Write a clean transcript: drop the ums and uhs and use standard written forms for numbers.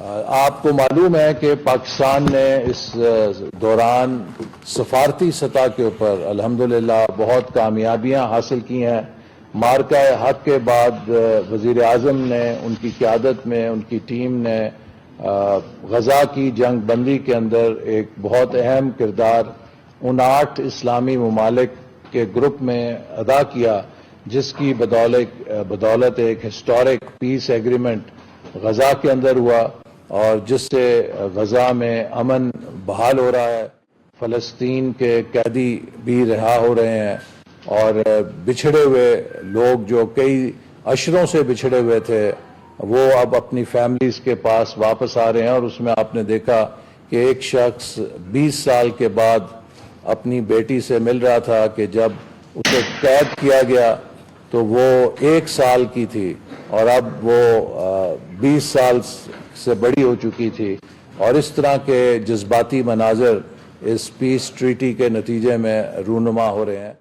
آپ کو معلوم ہے کہ پاکستان نے اس دوران سفارتی سطح کے اوپر الحمدللہ بہت کامیابیاں حاصل کی ہیں۔ مارکہ حق کے بعد وزیر اعظم نے ان کی قیادت میں ان کی ٹیم نے غزہ کی جنگ بندی کے اندر ایک بہت اہم کردار ان 8 اسلامی ممالک کے گروپ میں ادا کیا، جس کی بدولت ایک ہسٹورک پیس ایگریمنٹ غزہ کے اندر ہوا اور جس سے غزہ میں امن بحال ہو رہا ہے، فلسطین کے قیدی بھی رہا ہو رہے ہیں اور بچھڑے ہوئے لوگ جو کئی عشروں سے بچھڑے ہوئے تھے وہ اب اپنی فیملیز کے پاس واپس آ رہے ہیں۔ اور اس میں آپ نے دیکھا کہ ایک شخص 20 سال کے بعد اپنی بیٹی سے مل رہا تھا کہ جب اسے قید کیا گیا تو وہ 1 سال کی تھی اور اب وہ 20 سال سے بڑی ہو چکی تھی، اور اس طرح کے جذباتی مناظر اس پیس ٹریٹی کے نتیجے میں رونما ہو رہے ہیں۔